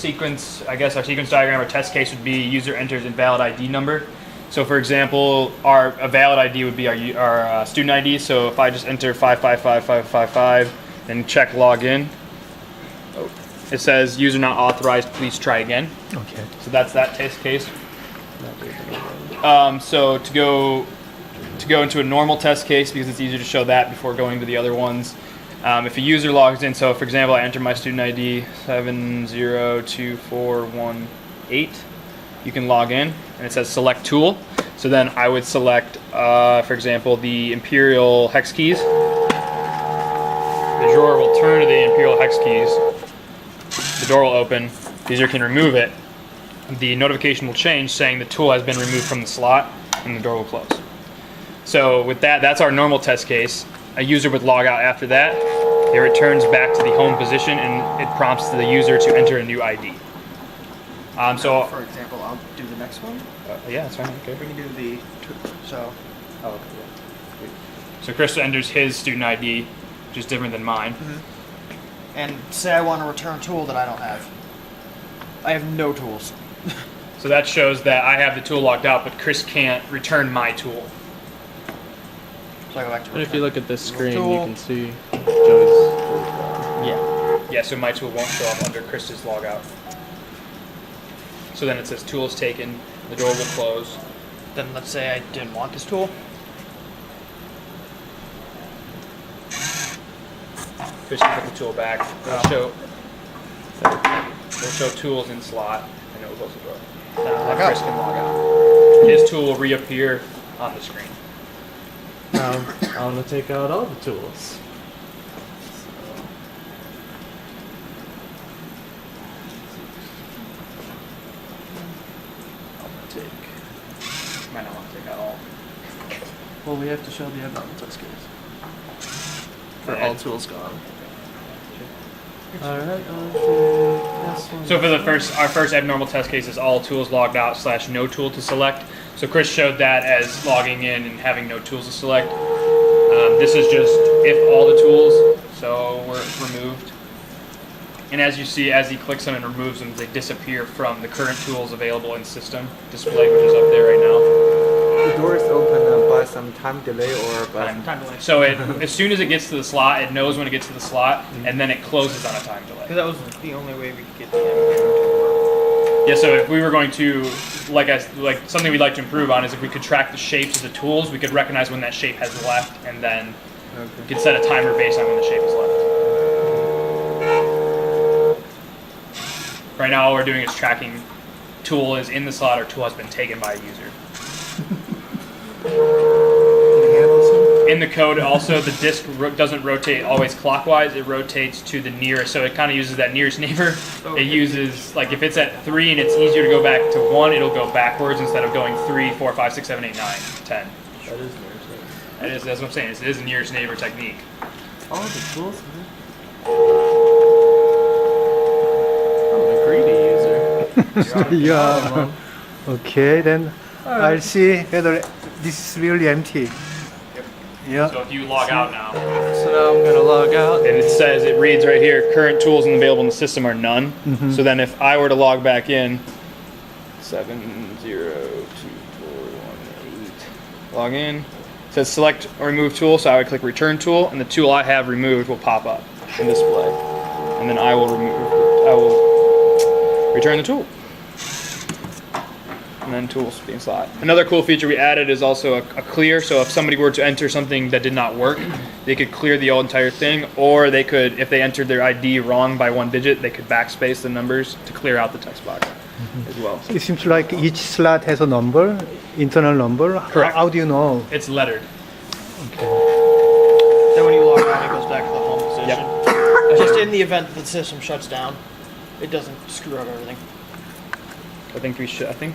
sequence, I guess our sequence diagram or test case would be user enters invalid ID number. So for example, a valid ID would be our student ID. So if I just enter 555555 and check login, it says user not authorized, please try again. Okay. So that's that test case. So to go into a normal test case, because it's easier to show that before going to the other ones. If a user logs in, so for example, I enter my student ID 702418, you can log in and it says select tool. So then I would select, for example, the imperial hex keys. The drawer will turn to the imperial hex keys. The door will open, the user can remove it. The notification will change saying the tool has been removed from the slot and the door will close. So with that, that's our normal test case. A user would log out after that. It returns back to the home position and it prompts the user to enter a new ID. So for example, I'll do the next one. Yeah, that's fine. Okay. We can do the so. Oh, okay. Yeah. So Chris enters his student ID, which is different than mine. And say I want to return a tool that I don't have. I have no tools. So that shows that I have the tool logged out, but Chris can't return my tool. So I go back to And if you look at this screen, tool. you can see Joey's tool gone. Yeah. Yeah, so my tool won't show up under Chris's logout. So then it says tool is taken, the door will close. Then let's say I didn't want this tool. Chris can put the tool back. It'll show tools in slot, and it will close the door. Then Chris can log out. His tool will reappear on the screen. Now, I want to take out all the tools. Might not want to take out all. Well, we have to show the abnormal test case. For all tools gone. Alright, So for our first abnormal test case is all tools logged out / no tool to select. So Chris showed that as logging in and having no tools to select. This is just if all the tools were removed. And as you see, as he clicks them and removes them, they disappear from the current tools available in system display, which is up there right now. The door is open by some time delay or by Time delay. So as soon as it gets to the slot, it knows when it gets to the slot, and then it closes on a time delay. Because that was the only way we could get the animation to work. Yeah, so if we were going to, like something we'd like to improve on is if we could track the shapes of the tools, we could recognize when that shape has left, and then we could set a timer based on when the shape is left. Right now, all we're doing is tracking tool is in the slot or tool has been taken by a user. In the code, also, the disk doesn't rotate always clockwise. It rotates to the nearest. So it kind of uses that nearest neighbor. It uses, like, if it's at 3 and it's easier to go back to 1, it'll go backwards instead of going 3, 4, 5, 6, 7, 8, 9, 10. That is nearest neighbor. That's what I'm saying. It is a nearest neighbor technique. All the tools, man. I'm a greedy user. Yeah. Okay, then I'll see whether this is really empty. Yeah. So if you log out now, So now I'm going to log out. and it says, it reads right here, current tools available in the system are none. So then if I were to log back in, 702418, log in, it says select or remove tool, so I would click return tool, and the tool I have removed will pop up and display. And then I will return the tool. And then tools being slot. Another cool feature we added is also a clear, so if somebody were to enter something that did not work, they could clear the entire thing, or they could, if they entered their ID wrong by 1 digit, they could backspace the numbers to clear out the text box as well. It seems like each slot has a number, internal number. Correct. How do you know? It's lettered. Then when you log out, it goes back to the home position. Yep. Just in the event that the system shuts down, it doesn't screw up everything. I think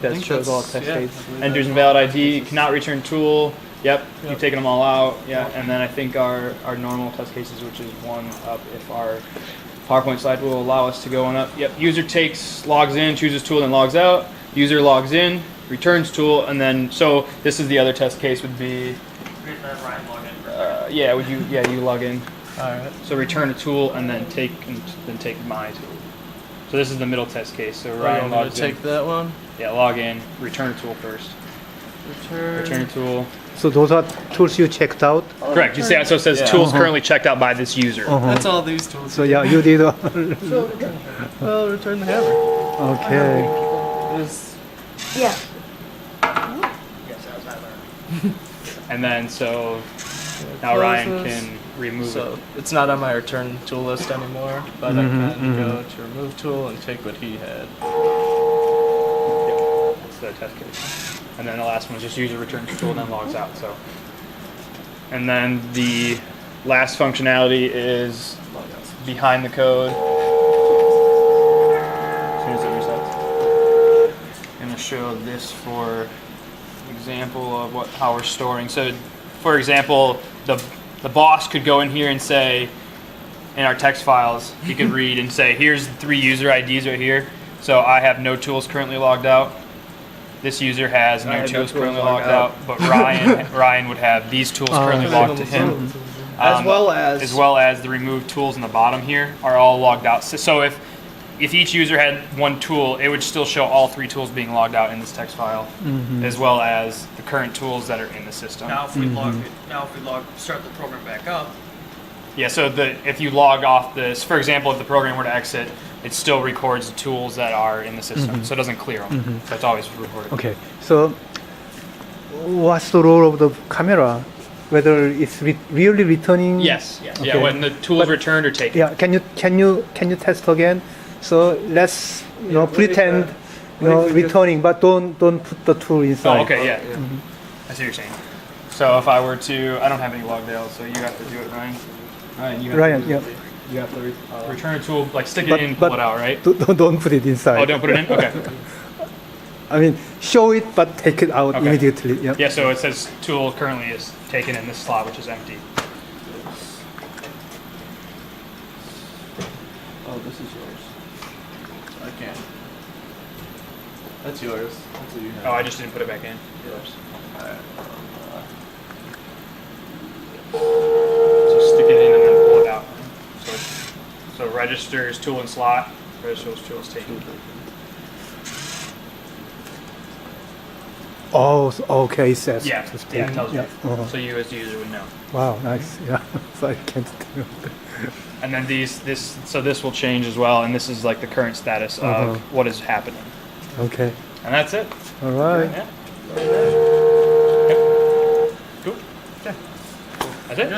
that think shows all that's- text yeah, states. I believe Enters that's invalid all ID, text cannot return tool. Yep, Yep. you've taken them all out. Yeah, and then I think our normal test cases, which is one up if our PowerPoint slide will allow us to go on up. Yep, user logs in, chooses tool, then logs out. User logs in, returns tool, and then, so this is the other test case would be, you log in. Alright. So return a tool and then take my tool. So So this is the middle test case. So Ryan, Ryan I'm gonna logs in. take that one. Yeah, log in. Return a tool first. Return a tool. So those are tools you checked out. Correct. You see, so it says Yeah. tools currently checked out by this user. That's all these tools. So yeah, you did. Well, return the hammer. Okay. Is Yeah. And then so now Ryan close can remove So it. it's not on my return tool list anymore, but I can go to remove tool and take what he had. Yep. That's the test case. And then the last one is just user returns tool and then logs out. So, and then the last functionality is behind the code. As soon as it resets, I'm going to show this for example of how we're storing. So, for example, the boss could go in here and say, in our text files, he could read and say, here's the 3 user IDs right here. So I have no tools currently logged out. This user has no tools currently logged out, but Ryan would have these tools currently logged to him. As well as the removed tools in the bottom here are all logged out. So if each user had one tool, it would still show all 3 tools being logged out in this text file, as well as the current tools that are in the system. now if we start the program back up. Yeah, so if you log off this, for example, if the program were to exit, it still records the tools that are in the system, so it doesn't clear them. So it's always recorded. Okay. So what's the role of the camera? Whether it's really returning? Yes. Yeah, Okay. when the tool is returned or taken. Yeah. Can you test again? So let's pretend returning, but don't put the tool inside. Oh, okay, yeah. I see what you're saying. So if I were to, I don't have any logdale, so you have to do it, Ryan. Ryan, you have Ryan, to yeah. You have to return a tool, like stick it in, pull it out, right? Don't put it inside. Oh, don't put it in? Okay. I mean, show it, but take it out Okay. immediately. Yeah. Yeah, so it says tool currently is taken in this slot, which is empty. Oh, this is yours. I can't. That's yours. That's what you have. Oh, I just didn't put it back in. Yours. So stick it in and then pull it out. So registers tool and slot, registers tool is taken. Oh, okay. It says. Yeah, it tells you. Uh-huh. So you as the user would know. Wow, nice. Yeah. So I can't tell. And then this will change as well, and this is like the current status of what is happening. Okay. And that's it. All right. Yeah. Yep. Cool. Okay. That's it.